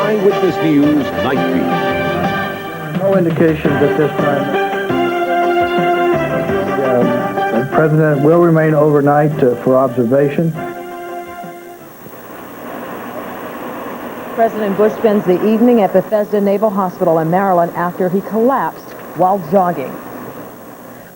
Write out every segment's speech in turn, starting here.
Eyewitness News NightBEAT. No indications at this time. The President will remain overnight for observation. President Bush spends the evening at Bethesda Naval Hospital in Maryland after he collapsed while jogging.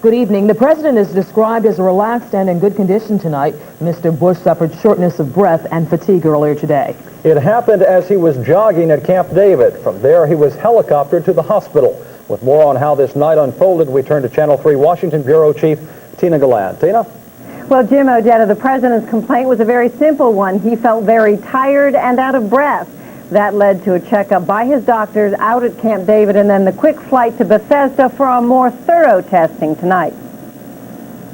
Good evening. The president is described as relaxed and in good condition tonight. Mr. Bush suffered shortness of breath and fatigue earlier today. It happened as he was jogging at Camp David. From there, he was helicoptered to the hospital. With more on how this night unfolded, we turn to Channel 3 Washington Bureau Chief Tina Gallant. Tina? Well, Jim, Odetta, the president's complaint was a very simple one. He felt very tired and out of breath. That led to a checkup by his doctors out at Camp David and then the quick flight to Bethesda for a more thorough testing tonight.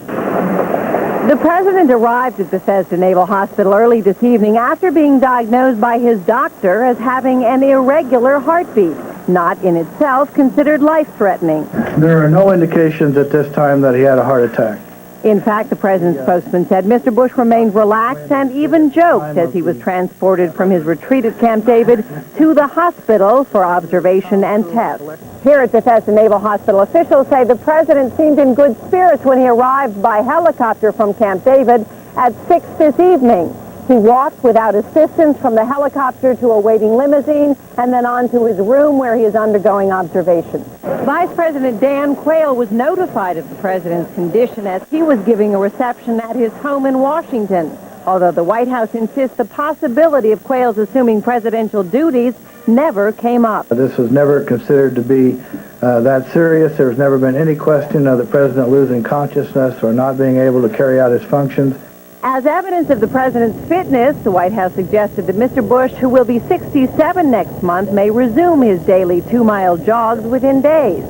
The president arrived at Bethesda Naval Hospital early this evening after being diagnosed by his doctor as having an irregular heartbeat, not in itself considered life-threatening. There are no indications at this time that he had a heart attack. In fact, the president's spokesman said Mr. Bush remained relaxed and even joked as he was transported from his retreat at Camp David to the hospital for observation and tests. Here at Bethesda Naval Hospital, officials say the president seemed in good spirits when he arrived by helicopter from Camp David at 6 this evening. He walked without assistance from the helicopter to a waiting limousine and then on to his room where he is undergoing observation. Vice President Dan Quayle was notified of the president's condition as he was giving a reception at his home in Washington. Although the White House insists the possibility of Quayle's assuming presidential duties never came up. This was never considered to be that serious. There's never been any question of the president losing consciousness or not being able to carry out his functions. As evidence of the president's fitness, the White House suggested that Mr. Bush, who will be 67 next month, may resume his daily 2-mile jogs within days.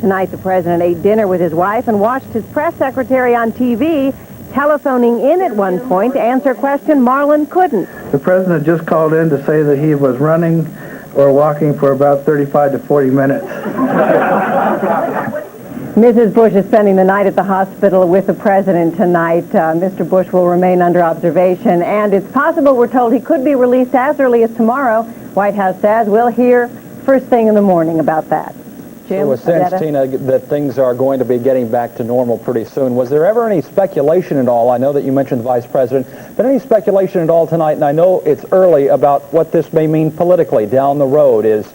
Tonight, the president ate dinner with his wife and watched his press secretary on TV, telephoning in at one point to answer a question Marlon couldn't. The president just called in to say that he was running or walking for about 35 to 40 minutes. Mrs. Bush is spending the night at the hospital with the president tonight. Mr. Bush will remain under observation, and it's possible, we're told, he could be released as early as tomorrow. White House says we'll hear first thing in the morning about that. Jim, So a sense, Odetta? Tina, that things are going to be getting back to normal pretty soon. Was there ever any speculation at all? I know that you mentioned the vice president, but any speculation at all tonight, and I know it's early, about what this may mean politically down the road? Is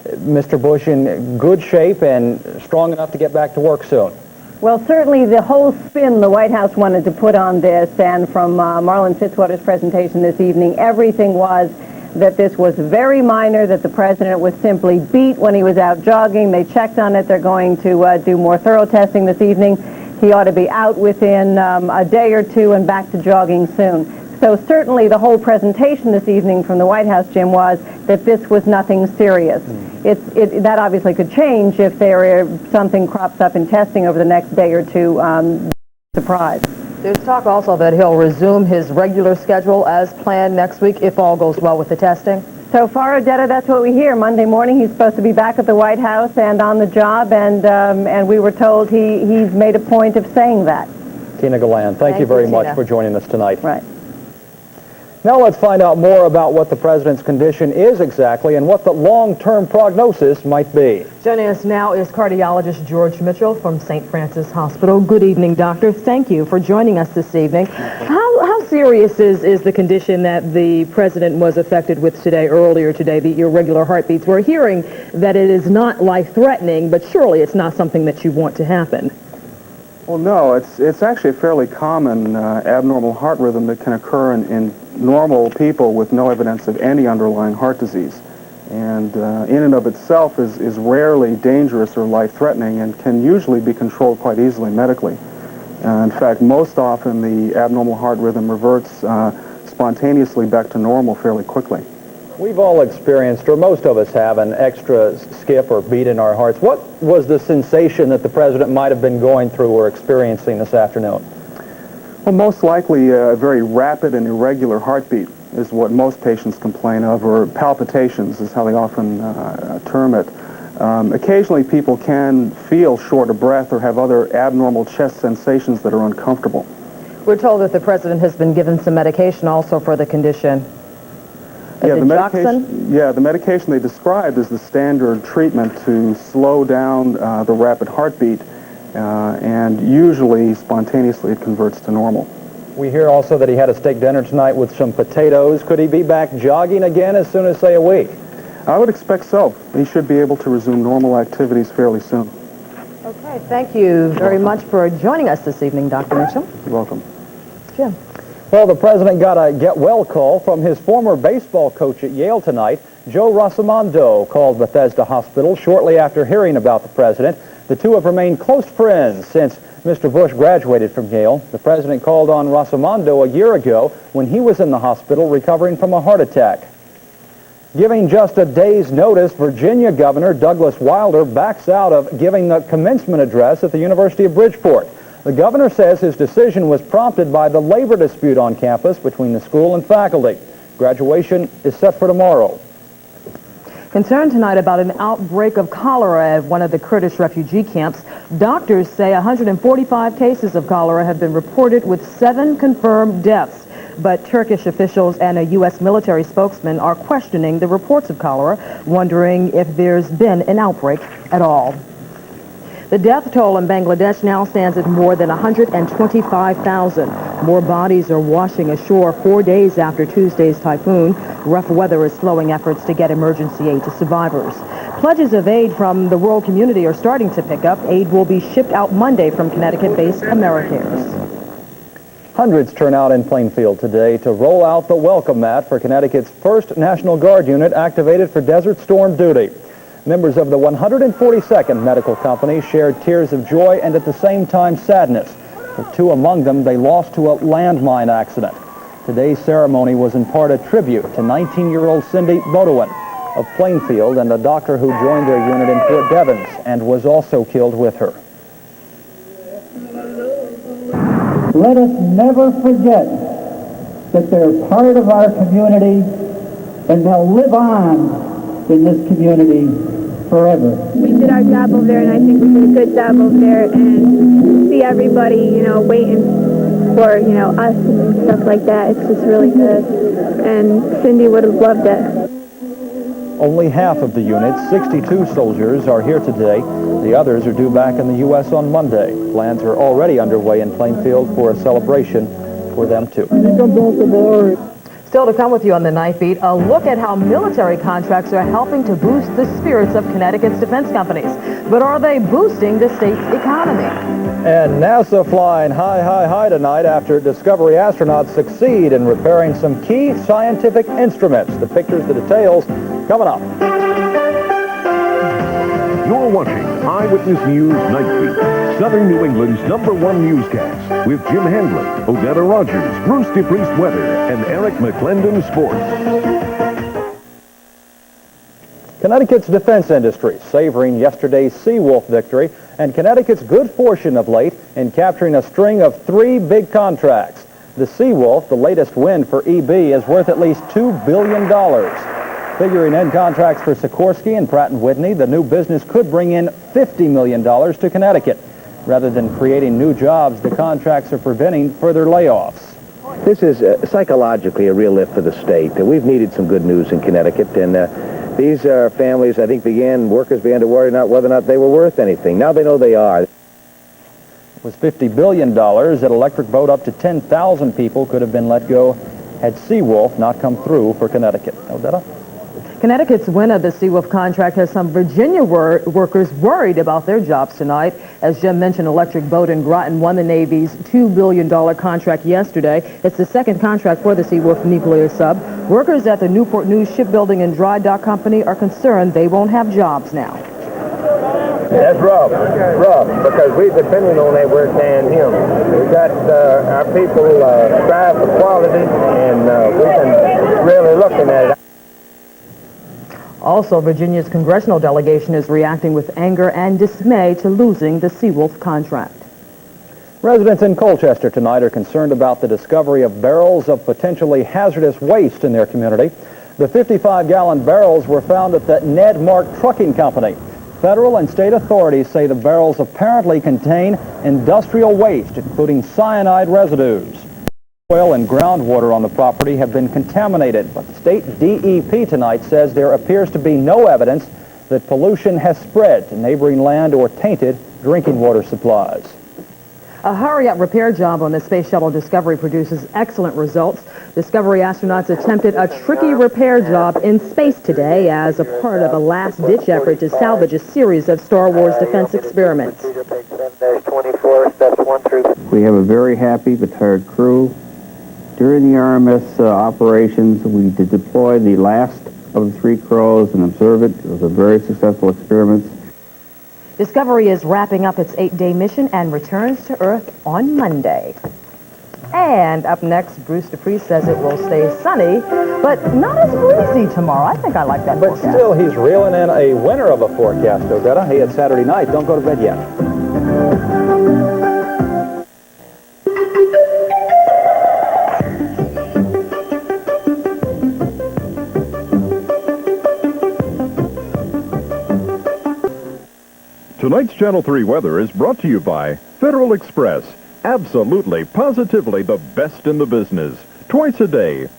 Mr. Bush in good shape and strong enough to get back to work soon? Well, certainly the whole spin the White House wanted to put on this, and from Marlon Fitzwater's presentation this evening, everything was that this was very minor, that the president was simply beat when he was out jogging. They checked on it. They're going to do more thorough testing this evening. He ought to be out within a day or two and back to jogging soon. So certainly the whole presentation this evening from the White House, Jim, was that this was nothing serious. That obviously could change if something crops up in testing over the next day or two. Surprise. There's talk also that he'll resume his regular schedule as planned next week if all goes well with the testing. So far, Odetta, that's what we hear. Monday morning, he's supposed to be back at the White House and on the job, and we were told he's made a point of saying that. Tina Gallant, thank you very much for joining us tonight. Right. Now let's find out more about what the president's condition is exactly and what the long-term prognosis might be. Joining us now is cardiologist George Mitchell from St. Francis Hospital. Good evening, doctor. Thank you for joining us this evening. How serious is the condition that the president was affected with earlier today, the irregular heartbeats? We're hearing that it is not life-threatening, but surely it's not something that you want to happen. Well, no, it's actually a fairly common abnormal heart rhythm that can occur in normal people with no evidence of any underlying heart disease. And in and of itself is rarely dangerous or life-threatening and can usually be controlled quite easily medically. In fact, most often the abnormal heart rhythm reverts spontaneously back to normal fairly quickly. We've all experienced, or most of us have, an extra skip or beat in our hearts. What was the sensation that the president might have been going through or experiencing this afternoon? Well, most likely a very rapid and irregular heartbeat is what most patients complain of, or palpitations is how they often term it. Occasionally people can feel short of breath or have other abnormal chest sensations that are uncomfortable. We're told that the president has been given some medication also for the condition. Yeah, Is the it medication. Joxin? Yeah, the medication they described is the standard treatment to slow down the rapid heartbeat, and usually spontaneously it converts to normal. We hear also that he had a steak dinner tonight with some potatoes. Could he be back jogging again as soon as, say, a week? I would expect so. He should be able to resume normal activities fairly soon. Okay, thank you very much for joining us this evening, Dr. Mitchell. You're welcome. Jim. Well, the president got a get-well call from his former baseball coach at Yale tonight. Joe Rosamondo called Bethesda Hospital shortly after hearing about the president. The two have remained close friends since Mr. Bush graduated from Yale. The president called on Rosamondo a year ago when he was in the hospital recovering from a heart attack. Giving just a day's notice, Virginia Governor Douglas Wilder backs out of giving the commencement address at the University of Bridgeport. The governor says his decision was prompted by the labor dispute on campus between the school and faculty. Graduation is set for tomorrow. Concerned tonight about an outbreak of cholera at one of the Kurdish refugee camps. Doctors say 145 cases of cholera have been reported with 7 confirmed deaths. But Turkish officials and a U.S. military spokesman are questioning the reports of cholera, wondering if there's been an outbreak at all. The death toll in Bangladesh now stands at more than 125,000. More bodies are washing ashore 4 days after Tuesday's typhoon. Rough weather is slowing efforts to get emergency aid to survivors. Pledges of aid from the world community are starting to pick up. Aid will be shipped out Monday from Connecticut-based Americares. Hundreds turn out in Plainfield today to roll out the welcome mat for Connecticut's first National Guard unit activated for Desert Storm duty. Members of the 142nd Medical Company shared tears of joy and at the same time sadness. For 2 among them, they lost to a landmine accident. Today's ceremony was in part a tribute to 19-year-old Cindy Bodewin of Plainfield and a doctor who joined their unit in Fort Devens and was also killed with her. Let us never forget that they're part of our community and they'll live on in this community forever. We did our job over there, and I think we did a good job over there, and see everybody, waiting for, us and stuff like that. It's just really good, and Cindy would have loved it. Only half of the unit's 62 soldiers are here today. The others are due back in the U.S. on Monday. Plans are already underway in Plainfield for a celebration for them, too. Still to come with you on the Night Beat, a look at how military contracts are helping to boost the spirits of Connecticut's defense companies. But are they boosting the state's economy? And NASA flying high, high, high tonight after Discovery astronauts succeed in repairing some key scientific instruments. The pictures, the details, coming up. You're watching Eyewitness News NightBEAT, Southern New England's #1 newscast, with Jim Handley, Odetta Rogers, Bruce DePrest Weather, and Eric McClendon Sports. Connecticut's defense industry savoring yesterday's Seawolf victory and Connecticut's good fortune of late in capturing a string of 3 big contracts. The Seawolf, the latest win for EB, is worth at least $2 billion. Figuring in contracts for Sikorsky and Pratt & Whitney, the new business could bring in $50 million to Connecticut. Rather than creating new jobs, the contracts are preventing further layoffs. This is psychologically a real lift for the state. We've needed some good news in Connecticut, and these families, I think, workers began to worry not whether or not they were worth anything. Now they know they are. It was $50 billion. That electric boat up to 10,000 people could have been let go had Seawolf not come through for Connecticut. Odetta? Connecticut's win of the Seawolf contract has some Virginia workers worried about their jobs tonight. As Jim mentioned, Electric Boat in Groton won the Navy's $2 billion contract yesterday. It's the second contract for the Seawolf nuclear sub. Workers at the Newport News Shipbuilding and Dry Dock Company are concerned they won't have jobs now. That's rough, because we're depending on that work and him. We got our people strive for quality, and we've been really looking at it. Also, Virginia's congressional delegation is reacting with anger and dismay to losing the Seawolf contract. Residents in Colchester tonight are concerned about the discovery of barrels of potentially hazardous waste in their community. The 55-gallon barrels were found at the Ned Mark Trucking Company. Federal and state authorities say the barrels apparently contain industrial waste, including cyanide residues. Soil and groundwater on the property have been contaminated, but the state DEP tonight says there appears to be no evidence that pollution has spread to neighboring land or tainted drinking water supplies. A hurry-up repair job on the Space Shuttle Discovery produces excellent results. Discovery astronauts attempted a tricky repair job in space today as a part of a last-ditch effort to salvage a series of Star Wars defense experiments. We have a very happy but tired crew. During the RMS operations, we did deploy the last of the 3 crows and observe it. It was a very successful experiment. Discovery is wrapping up its 8-day mission and returns to Earth on Monday. And up next, Bruce DePrest says it will stay sunny, but not as breezy tomorrow. I think I like that But forecast. still, he's reeling in a winner of a forecast, Odetta. Hey, it's Saturday night. Don't go to bed yet. Tonight's Channel 3 weather is brought to you by Federal Express. Absolutely, positively the best in the business. Twice a day.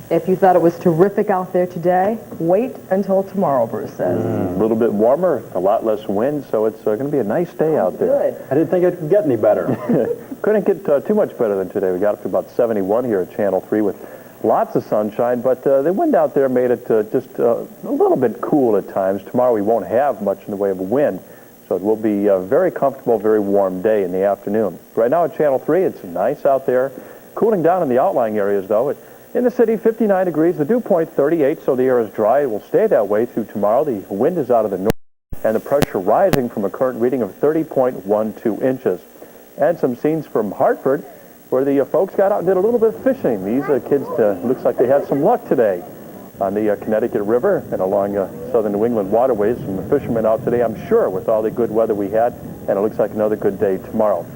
If you thought it was terrific out there today, wait until tomorrow, Bruce says. A little bit warmer, a lot less wind, so it's going to be a nice day out there. Good. I didn't think it could get any better. Couldn't get too much better than today. We got up to about 71 here at Channel 3 with lots of sunshine, but the wind out there made it just a little bit cool at times. Tomorrow we won't have much in the way of wind, so it will be a very comfortable, very warm day in the afternoon. Right now at Channel 3, it's nice out there. Cooling down in the outlying areas, though. In the city, 59 degrees, the dew point 38, so the air is dry. It will stay that way through tomorrow. The wind is out of the north, and the pressure rising from a current reading of 30.12 inches. And some scenes from Hartford, where the folks got out and did a little bit of fishing. These kids, looks like they had some luck today on the Connecticut River and along southern New England waterways. Some fishermen out today, I'm sure, with all the good weather we had, and it looks like another good day tomorrow.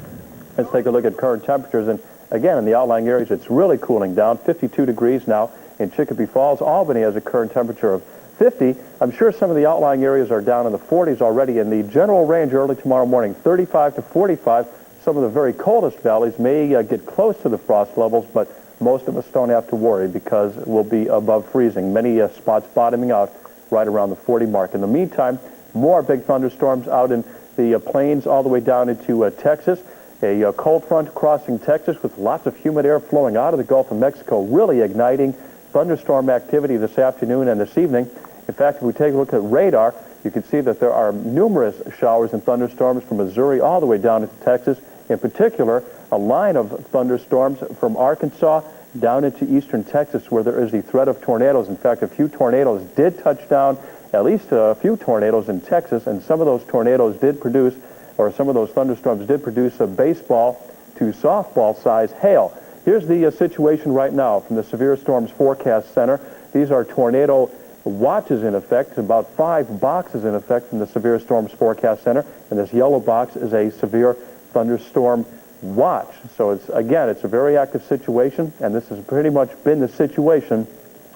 Let's take a look at current temperatures, and again, in the outlying areas, it's really cooling down. 52 degrees now in Chicopee Falls. Albany has a current temperature of 50. I'm sure some of the outlying areas are down in the 40s already. In the general range early tomorrow morning, 35 to 45. Some of the very coldest valleys may get close to the frost levels, but most of us don't have to worry because it will be above freezing. Many spots bottoming out right around the 40 mark. In the meantime, more big thunderstorms out in the plains all the way down into Texas. A cold front crossing Texas with lots of humid air flowing out of the Gulf of Mexico, really igniting thunderstorm activity this afternoon and this evening. In fact, if we take a look at radar, you can see that there are numerous showers and thunderstorms from Missouri all the way down into Texas. In particular, a line of thunderstorms from Arkansas down into eastern Texas where there is the threat of tornadoes. In fact, a few tornadoes did touch down, at least a few tornadoes in Texas, and some of those tornadoes did produce, or some of those thunderstorms did produce a baseball to softball size hail. Here's the situation right now from the Severe Storms Forecast Center. These are tornado watches in effect, about 5 boxes in effect from the Severe Storms Forecast Center, and this yellow box is a severe thunderstorm watch. So it's a very active situation, and this has pretty much been the situation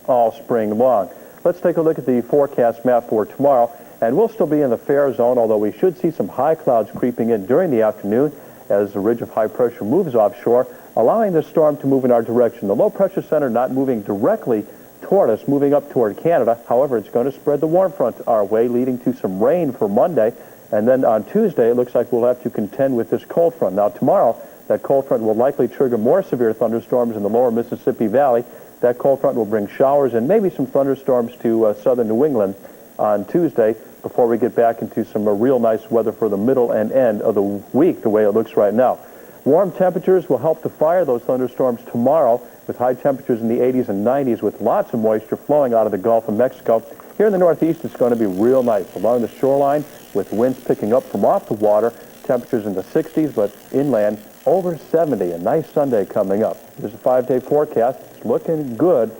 all spring long. Let's take a look at the forecast map for tomorrow, and we'll still be in the fair zone, although we should see some high clouds creeping in during the afternoon as the ridge of high pressure moves offshore, allowing the storm to move in our direction. The low pressure center not moving directly toward us, moving up toward Canada. However, it's going to spread the warm front our way, leading to some rain for Monday. And then on Tuesday, it looks like we'll have to contend with this cold front. Now, tomorrow, that cold front will likely trigger more severe thunderstorms in the lower Mississippi Valley. That cold front will bring showers and maybe some thunderstorms to southern New England on Tuesday before we get back into some real nice weather for the middle and end of the week, the way it looks right now. Warm temperatures will help to fire those thunderstorms tomorrow with high temperatures in the 80s and 90s with lots of moisture flowing out of the Gulf of Mexico. Here in the Northeast, it's going to be real nice along the shoreline with winds picking up from off the water, temperatures in the 60s, but inland over 70. A nice Sunday coming up. There's a 5-day forecast. It's looking good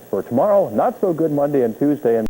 for tomorrow. Not so good Monday and Tuesday. And